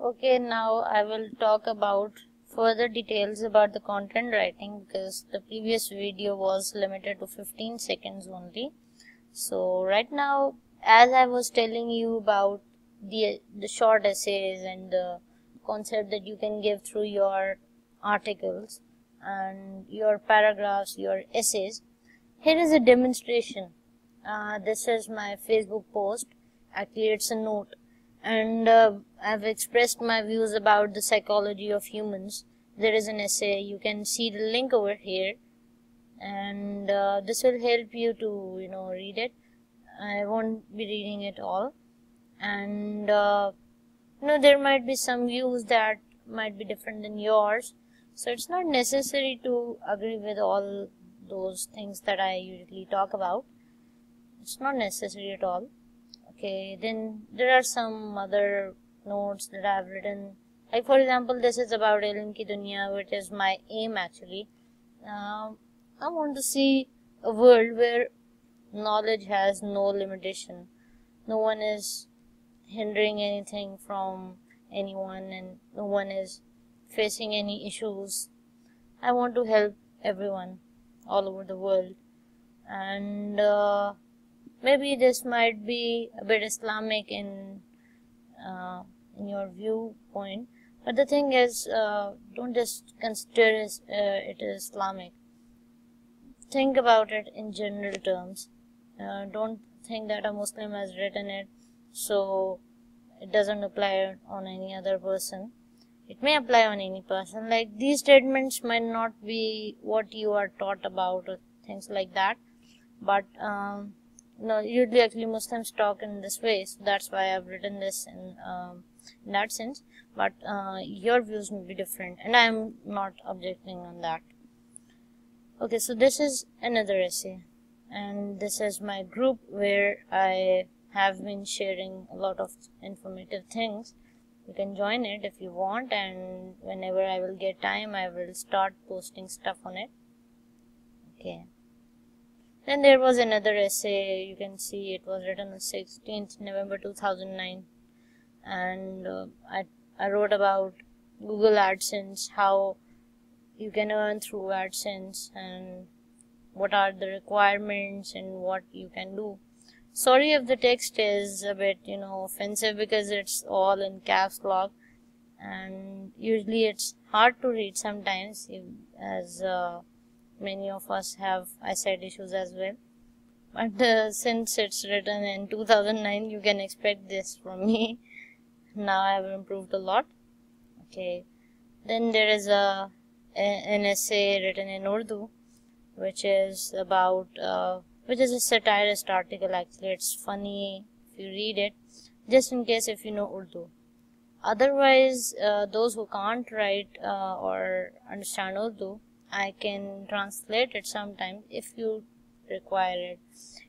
Okay, now I will talk about further details about the content writing because the previous video was limited to 15 seconds only. So right now, as I was telling you about the short essays and the concept that you can give through your articles and your paragraphs, your essays, here is a demonstration. This is my Facebook post. Actually, it's a note, and I've expressed my views about the psychology of humans. There is an essay. You can see the link over here, and this will help you to read it. I won't be reading it all, and there might be some views that might be different than yours, so it's not necessary to agree with all those things that I usually talk about. It's not necessary at all. Okay, then there are some other notes that I've written. Like for example, this is about Ilm Ki Dunya, which is my aim actually. I want to see a world where knowledge has no limitation. No one is hindering anything from anyone, and no one is facing any issues. I want to help everyone all over the world, and maybe this might be a bit Islamic in your viewpoint, but the thing is, don't just consider it Islamic. Think about it in general terms. Don't think that a Muslim has written it, so it doesn't apply on any other person. It may apply on any person. Like, these statements might not be what you are taught about or things like that, but no, usually actually Muslims talk in this way, so that's why I've written this in that sense. But your views may be different, and I'm not objecting on that. Okay, so this is another essay, and this is my group where I have been sharing a lot of informative things. You can join it if you want, and whenever I will get time, I will start posting stuff on it. Okay. Then there was another essay. You can see it was written on 16th November 2009, and I wrote about Google AdSense, how you can earn through AdSense, and what are the requirements and what you can do. Sorry if the text is a bit offensive, because it's all in caps lock, and usually it's hard to read sometimes, as many of us have eyesight issues as well. But since it's written in 2009, you can expect this from me. Now I have improved a lot. Okay. Then there is an essay written in Urdu, which is about which is a satirist article. Actually, it's funny if you read it, just in case if you know Urdu. Otherwise, those who can't write or understand Urdu, I can translate it sometimes if you require it.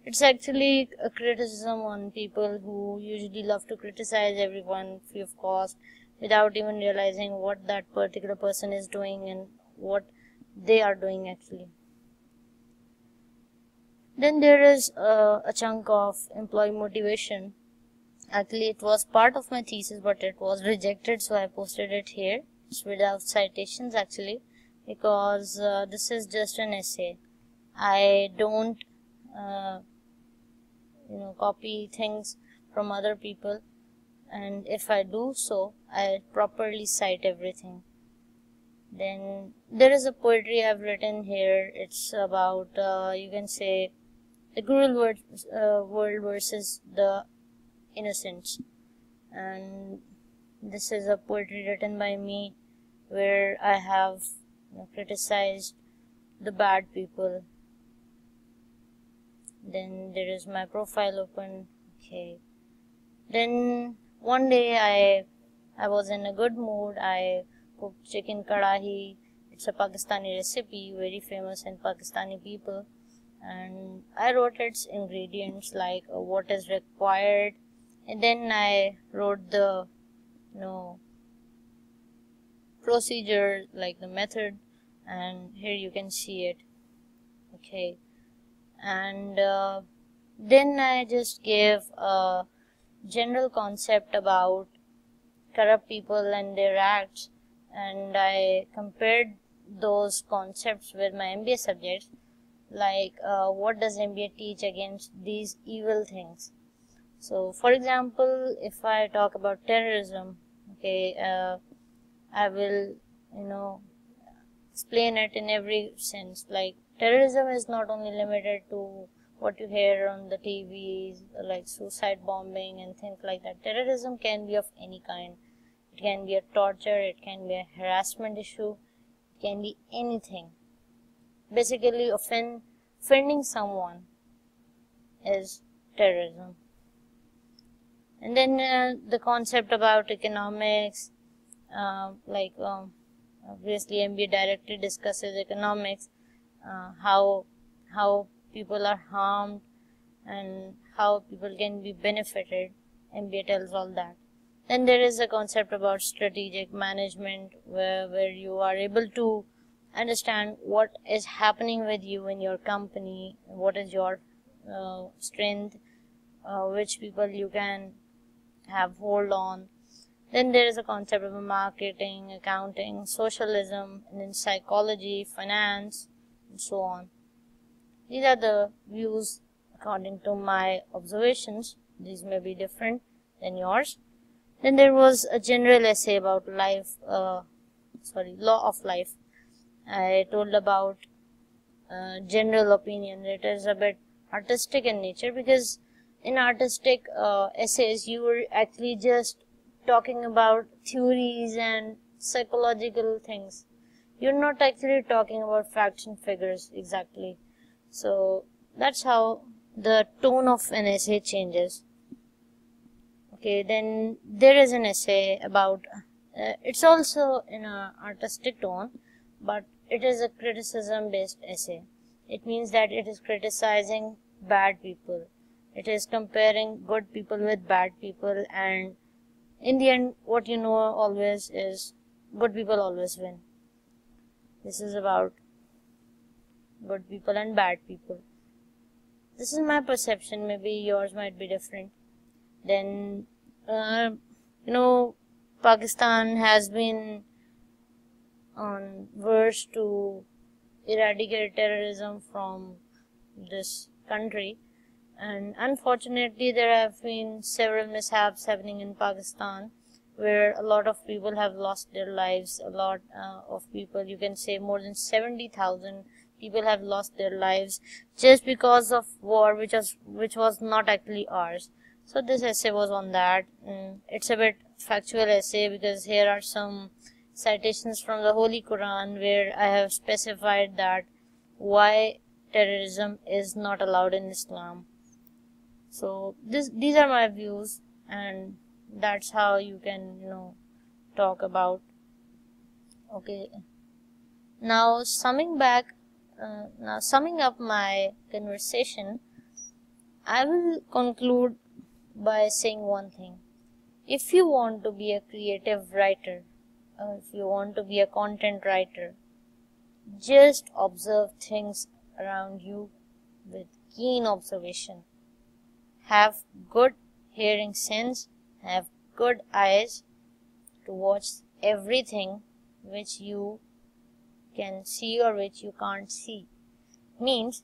It's actually a criticism on people who usually love to criticize everyone free of cost, without even realizing what that particular person is doing and what they are doing actually. Then there is a chunk of employee motivation. Actually, it was part of my thesis, but it was rejected, so I posted it here. It's without citations actually, because this is just an essay. I don't copy things from other people, and if I do so, I properly cite everything. Then there is a poetry I've written here. It's about you can say the cruel world versus the innocents, and this is a poetry written by me where I have criticized the bad people. Then there is my profile open. Okay. Then one day I was in a good mood. I cooked chicken kadahi. It's a Pakistani recipe, very famous in Pakistani people, and I wrote its ingredients, like what is required, and then I wrote the procedure, like the method, and here you can see it. Okay. And then I just gave a general concept about corrupt people and their acts, and I compared those concepts with my MBA subjects, like what does MBA teach against these evil things. So for example, if I talk about terrorism, okay, I will, explain it in every sense. Like, terrorism is not only limited to what you hear on the TVs, like suicide bombing and things like that. Terrorism can be of any kind. It can be a torture, it can be a harassment issue, it can be anything. Basically, offending someone is terrorism. And then the concept about economics, obviously MBA directly discusses economics, how people are harmed and how people can be benefited. MBA tells all that. Then there is a concept about strategic management, where you are able to understand what is happening with you in your company, what is your strength, which people you can have hold on. Then there is a concept of marketing, accounting, socialism, and then psychology, finance, and so on. These are the views according to my observations. These may be different than yours. Then there was a general essay about law of life. I told about general opinion. It is a bit artistic in nature, because in artistic essays you were actually just talking about theories and psychological things. You're not actually talking about facts and figures exactly. So that's how the tone of an essay changes. Okay, then there is an essay about, it's also in an artistic tone, but it is a criticism based essay. It means that it is criticizing bad people. It is comparing good people with bad people, and in the end, what you know always is good people always win. This is about good people and bad people. This is my perception. Maybe yours might be different. Then, Pakistan has been on verge to eradicate terrorism from this country. And unfortunately, there have been several mishaps happening in Pakistan, where a lot of people have lost their lives. A lot of people, you can say more than 70,000 people have lost their lives just because of war, which was not actually ours. So this essay was on that. It's a bit factual essay, because here are some citations from the Holy Quran, where I have specified that why terrorism is not allowed in Islam. So these are my views, and that's how you can talk about. Okay, now summing up my conversation, I will conclude by saying one thing. If you want to be a creative writer, if you want to be a content writer, just observe things around you with keen observation. Have good hearing sense, have good eyes to watch everything which you can see or which you can't see. Means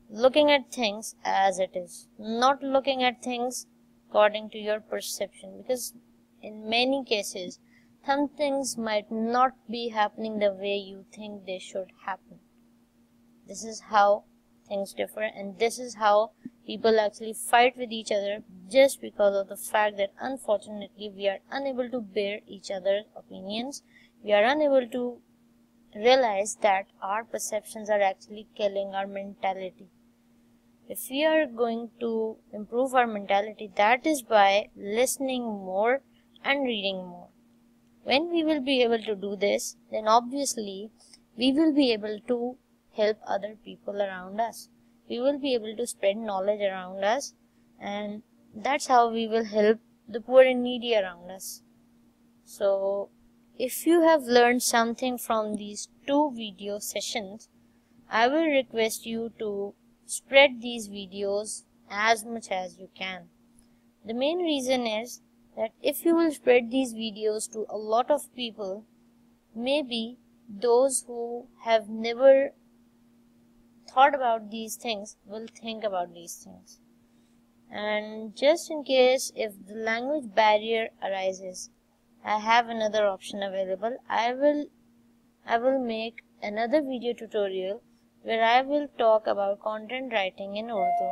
looking at things as it is, not looking at things according to your perception, because in many cases some things might not be happening the way you think they should happen. This is how things differ, and this is how people actually fight with each other, just because of the fact that unfortunately we are unable to bear each other's opinions. We are unable to realize that our perceptions are actually killing our mentality. If we are going to improve our mentality, that is by listening more and reading more. When we will be able to do this, then obviously we will be able to help other people around us. We will be able to spread knowledge around us, and that's how we will help the poor and needy around us. So if you have learned something from these 2 video sessions, I will request you to spread these videos as much as you can. The main reason is that if you will spread these videos to a lot of people, maybe those who have never thought about these things will think about these things. And just in case if the language barrier arises, I have another option available. I will make another video tutorial where I will talk about content writing in Urdu.